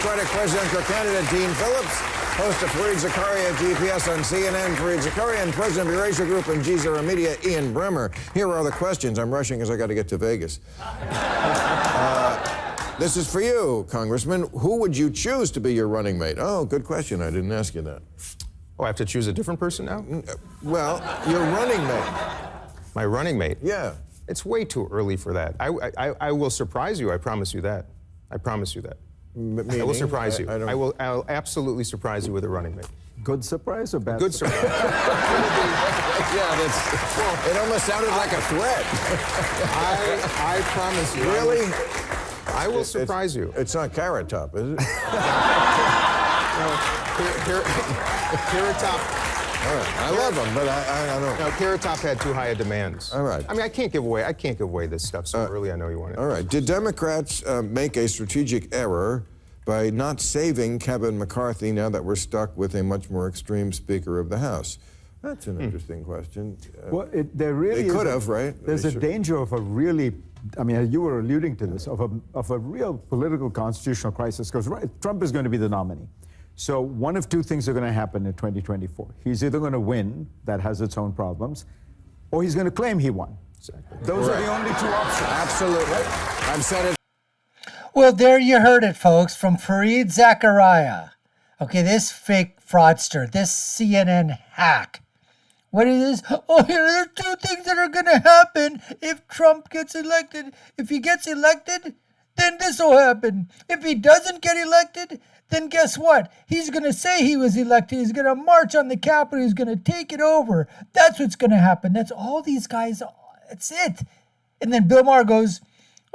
Democratic presidential candidate Dean Phillips, host of Fareed Zakaria GPS on CNN, Fareed Zakaria, and president of Eurasia Group and G0 Media, Ian Bremmer. Here are the questions. I'm rushing because I got to get to Vegas. This is for you, Congressman. Who would you choose to be your running mate? Oh, good question. I didn't ask you that. Oh, I have to choose a different person now? Well, your running mate. My running mate? Yeah. It's way too early for that. I will surprise you. I promise you that. I promise you that. Meaning? I will surprise you. I'll absolutely surprise you with a running mate. Good surprise or bad? Good surprise. Yeah, it almost sounded like a threat. I promise you. Really? I will surprise you. It's not Carrot Top, is it? No, Carrot Top. All right. I love them, but I don't. No, Carrot Top had too high a demands. All right. I mean, I can't give away this stuff so early. I know you want it. All right. Did Democrats make a strategic error by not saving Kevin McCarthy now that we're stuck with a much more extreme Speaker of the House? That's an interesting question. Well, there really they could have, right? There's a danger of a really, I mean, you were alluding to this, of a real political constitutional crisis, because Trump is going to be the nominee. So one of two things are going to happen in 2024. He's either going to win, that has its own problems, or he's going to claim he won. Exactly. Those are the only two options. Absolutely. I've said it. Well, there you heard it, folks, from Fareed Zakaria. Okay, this fake fraudster, this CNN hack. What it is? Oh, here are two things that are going to happen if Trump gets elected. If he gets elected, then this will happen. If he doesn't get elected, then guess what? He's going to say he was elected. He's going to march on the Capitol. He's going to take it over. That's what's going to happen. That's all these guys. That's it. And then Bill Maher goes,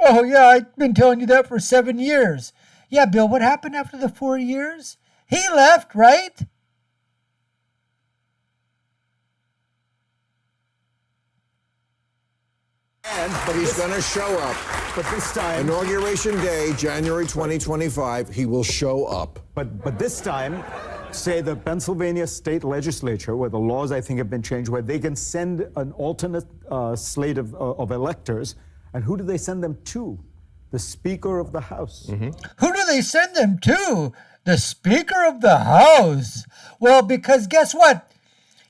oh, yeah, I've been telling you that for 7 years. Yeah, Bill, what happened after the 4 years? He left, right? But he's going to show up. But this time, Inauguration Day, January 2025, he will show up. But this time, say the Pennsylvania state legislature, where the laws I think have been changed, where they can send an alternate slate of electors, and who do they send them to? The Speaker of the House. Mm-hmm. Who do they send them to? The Speaker of the House. Well, because guess what?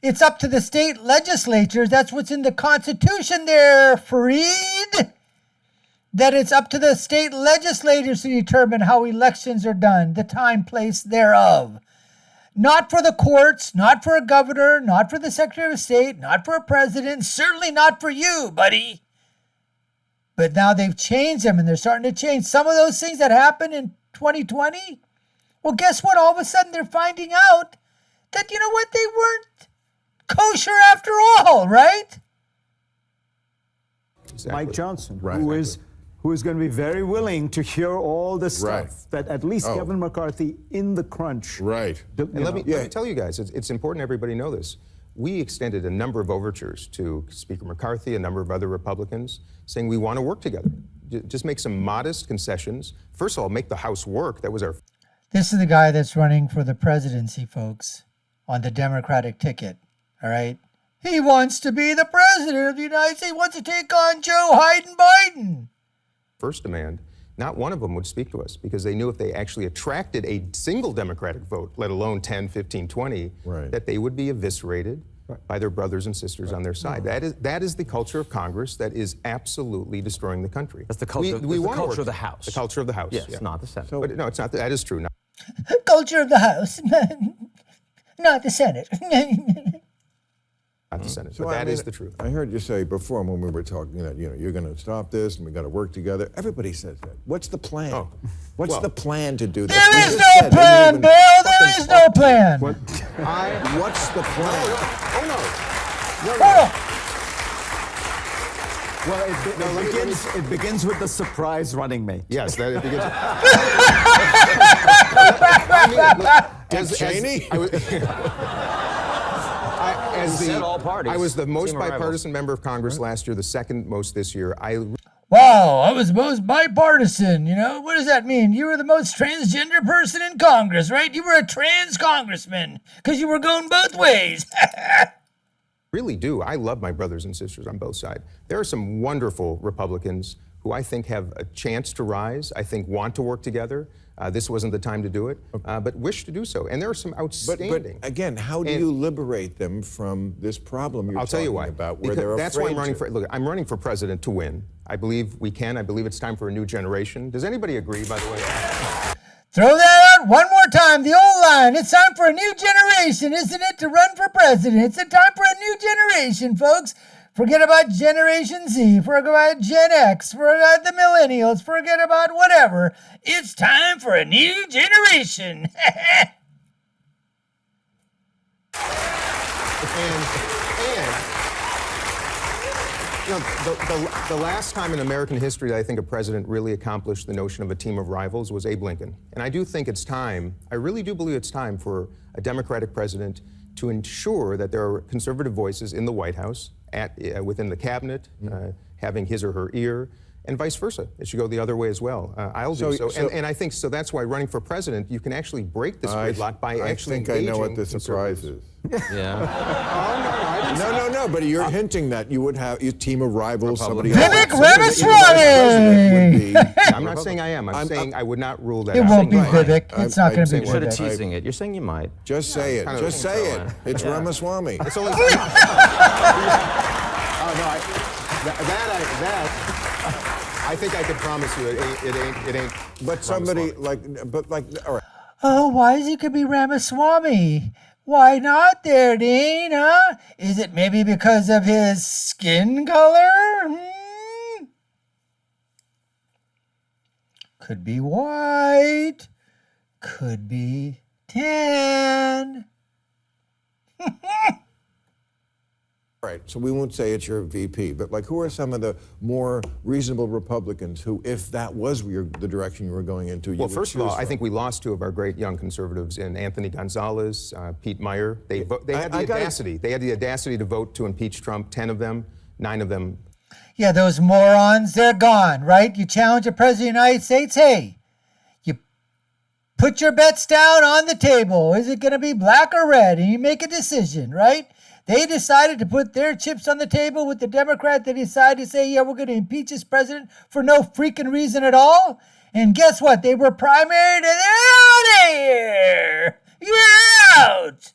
It's up to the state legislatures. That's what's in the Constitution there, Fareed. That it's up to the state legislators to determine how elections are done, the time, place thereof. Not for the courts, not for a governor, not for the Secretary of State, not for a president, certainly not for you, buddy. But now they've changed them, and they're starting to change some of those things that happened in 2020. Well, guess what? All of a sudden they're finding out that, you know what, they weren't kosher after all, right? Exactly. Mike Johnson, Right. who is going to be very willing to hear all this stuff Right. that at least Kevin McCarthy in the crunch. Right. And let me tell you guys, it's important everybody know this. We extended a number of overtures to Speaker McCarthy, a number of other Republicans, saying we want to work together. Just make some modest concessions. First of all, make the House work. That was our... This is the guy that's running for the presidency, folks, on the Democratic ticket, all right? He wants to be the president of the United States. He wants to take on Joe Biden. first demand, not one of them would speak to us because they knew if they actually attracted a single Democratic vote, let alone 10, 15, 20, Right. that they would be eviscerated by their brothers and sisters on their side. That is the culture of Congress that is absolutely destroying the country. That's the culture, We the wanna culture work- of the House. The culture of the House. Yes, yeah. not the Senate. But no, it's not. That is true. Not Culture of the House, not the Senate. the Senate. So, but that I is mean, the truth. I heard you say before when we were talking that, you're going to stop this and we got to work together. Everybody says that. What's the plan? Oh. What's Well, the plan to do that? There We is just no said, plan, didn't Bill. even There is fucking no plan. What's the plan? Oh no. Hold on. Well, it begins with the surprise running mate. Yes, that it begins. Dick Cheney? said all parties I was the most seem arrival. bipartisan member of Congress last year, the second most this year. Wow, I was most bipartisan, What does that mean? You were the most transgender person in Congress, right? You were a trans congressman because you were going both ways. Really do. I love my brothers and sisters on both sides. There are some wonderful Republicans who I think have a chance to rise, I think want to work together. This wasn't the time to do it, but wish to do so. And there are some outstanding. But again, how do you liberate them from this problem you're I'll tell you talking why. about, where Because they're that's why I'm afraid running to? for. Look, I'm running for president to win. I believe we can. I believe it's time for a new generation. Does anybody agree, by the way? Throw that out one more time, the old line. It's time for a new generation, isn't it, to run for president? It's a time for a new generation, folks. Forget about Generation Z, forget about Gen X, forget about the millennials, forget about whatever. It's time for a new generation. You know, the last time in American history that I think a president really accomplished the notion of a team of rivals was Abe Lincoln. And I do think it's time, I really do believe it's time for a Democratic president to ensure that there are conservative voices in the White House, within the cabinet, having his or her ear, and vice versa. It should go the other way as well. I'll do so. And I think so. That's why running for president, you can actually break this gridlock by actually engaging. I think I know what the surprise is. Yeah. No, but you're hinting that you would have a team of rivals, somebody Vivek else. Ramaswamy! I'm not saying I am. I'm saying I would not rule that It out. won't be Right. Vivek. It's not going to be Sort of Vivek. teasing it. You're saying you might. Just say it. kind of Just say it. It's Ramaswamy. It's only. I think I could promise you it ain't. But somebody all right. Oh, why is it could be Ramaswamy? Why not there, Dean, huh? Is it maybe because of his skin color? Could be white. Could be tan. All right, so we won't say it's your VP, but like, who are some of the more reasonable Republicans who, if that was the direction you were going into, you Well, would first of all, choose I from? think we lost two of our great young conservatives in Anthony Gonzalez, Pete Maher. They had the audacity. They had the audacity to vote to impeach Trump. 10 of them, 9 of them. Yeah, those morons, they're gone, right? You challenge the President of the United States, hey, you put your bets down on the table. Is it going to be black or red? And you make a decision, right? They decided to put their chips on the table with the Democrat. They decided to say, yeah, we're going to impeach this president for no freaking reason at all. And guess what? They were primaried and they're out of here. You're out.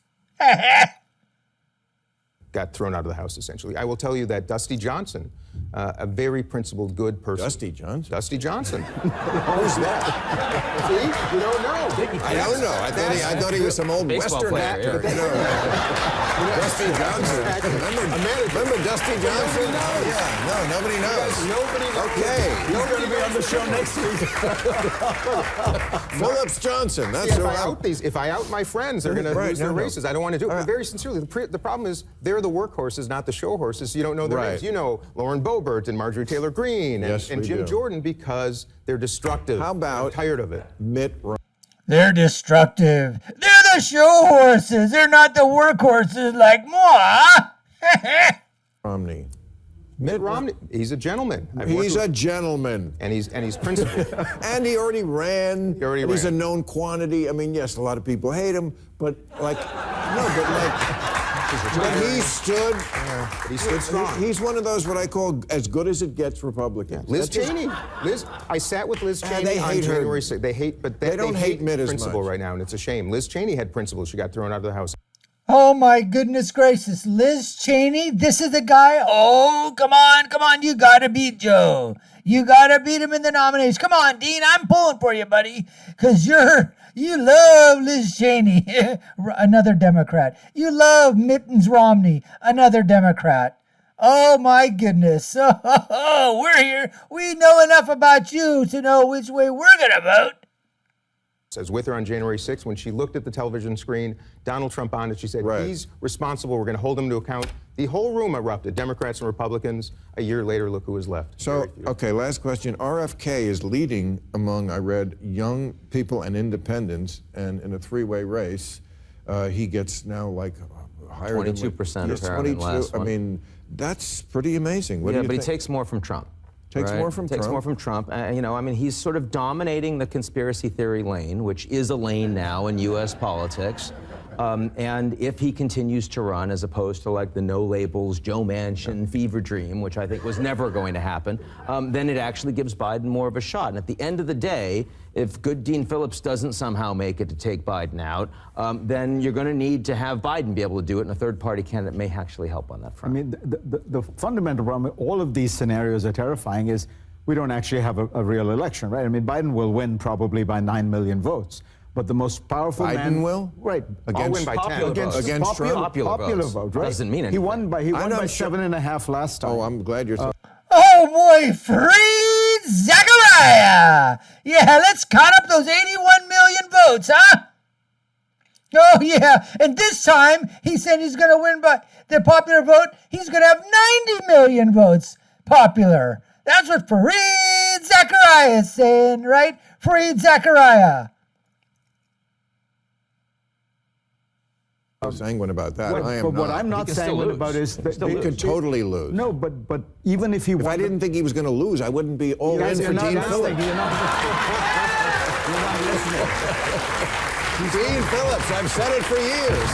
Got thrown out of the House, essentially. I will tell you that Dusty Johnson, a very principled, good person. Dusty Johnson? Dusty Johnson. Who's that? See? You don't know. I don't know. I thought he was some old Baseball Western player, actor. yeah. You know. Dusty Johnson. Remember Dusty Johnson? No, nobody knows. Nobody knows. Okay. He's going to be on the show next week. Phillips Johnson. That's If I out my friends, they're going to lose their races. I don't want to do it. But very sincerely, the problem is they're the workhorses, not the show horses. So you don't know their names. You know Lauren Boebert and Marjorie Taylor Greene and Jim Jordan because they're destructive. How about I'm tired of it. Mitt Romney? They're destructive. They're the show horses. They're not the workhorses like moi. Romney. Mitt Romney, he's a gentleman. He's a gentleman. And he's principled. And he already ran. He's a ran. known quantity. I mean, yes, a lot of people hate him, but but he stood. He stood strong. He's one of those what I call as good as it gets Republicans. Liz Cheney. I sat with Liz Cheney they on hate her. January 6th. They don't hate Mitt as principle much. right now, and it's a shame. Liz Cheney had principle. She got thrown out of the House. Oh my goodness gracious. Liz Cheney, this is the guy. Oh, come on. You got to beat Joe. You got to beat him in the nominations. Come on, Dean, I'm pulling for you, buddy. Because you love Liz Cheney, another Democrat. You love Mittens Romney, another Democrat. Oh my goodness. Oh, we're here. We know enough about you to know which way we're going to vote. I was with her on January 6th when she looked at the television screen, Donald Trump on it. She said, he's responsible. We're going to hold him to account. The whole room erupted, Democrats and Republicans. A year later, look who was left. So, okay, last question. RFK is leading among, I read, young people and independents, and in a three-way race, he gets now like higher 22% apparently in the last one. I mean, that's pretty amazing. What do you But think? he takes more from Trump. Takes more from Takes Trump? more from Trump. He's sort of dominating the conspiracy theory lane, which is a lane now in U.S. politics. And if he continues to run, as opposed to like the no labels, Joe Manchin fever dream, which I think was never going to happen, then it actually gives Biden more of a shot. And at the end of the day, if good Dean Phillips doesn't somehow make it to take Biden out, then you're going to need to have Biden be able to do it, and a third-party candidate may actually help on that front. I mean, the fundamental problem, all of these scenarios are terrifying, is we don't actually have a real election, right? I mean, Biden will win probably by 9 million votes. But the most powerful Biden man will? Right. I'll win by 10. Against Trump? Popular vote, right? Doesn't mean anything. He won by I'm not 7.5 last time. Oh, I'm glad you're... Oh boy, free Zechariah! Yeah, let's count up those 81 million votes, huh? Oh yeah, and this time he said he's going to win by the popular vote. He's going to have 90 million votes popular. That's what Fareed Zechariah is saying, right? Fareed Zechariah. sanguine about that. I am but what not. I'm not sanguine about is that He could totally lose. No, but even if he If won, I didn't think he was going to lose, I wouldn't be all in guys, for you're not Dean listening. Phillips. You're not listening. Dean Phillips, I've said it for years.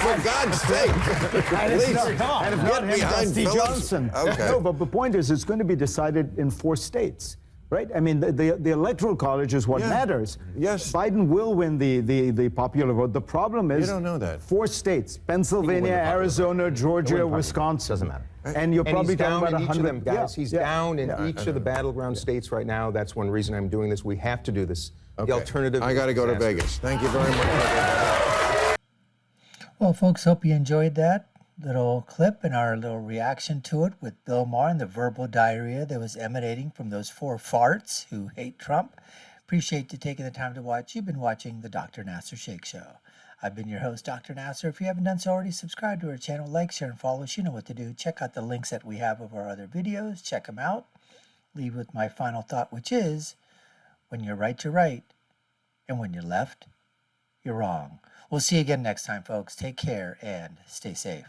For God's sake. Please, And if not him, behind Dusty Phillips. Johnson. Okay. No, but the point is, it's going to be decided in 4 states. Right? I mean, the electoral college is what matters. Yes. Biden will win the popular vote. The problem is... You don't know that. 4 states, Pennsylvania, Arizona, Georgia, Wisconsin. Doesn't matter. And you're probably he's down talking about in each of 100... them, guys. He's down in yeah. each of the battleground states right now. That's one reason I'm doing this. We have to do this. Okay. The alternative... I got to go to disaster. Vegas. Thank you very much. Well, folks, hope you enjoyed that little clip and our little reaction to it with Bill Maher and the verbal diarrhea that was emanating from those 4 farts who hate Trump. Appreciate you taking the time to watch. You've been watching the Dr. Nasir Shaikh Show. I've been your host, Dr. Nasir. If you haven't done so already, subscribe to our channel, like, share, and follow us. You know what to do. Check out the links that we have of our other videos. Check them out. Leave with my final thought, which is, when you're right, you're right. And when you're left, you're wrong. We'll see you again next time, folks. Take care and stay safe.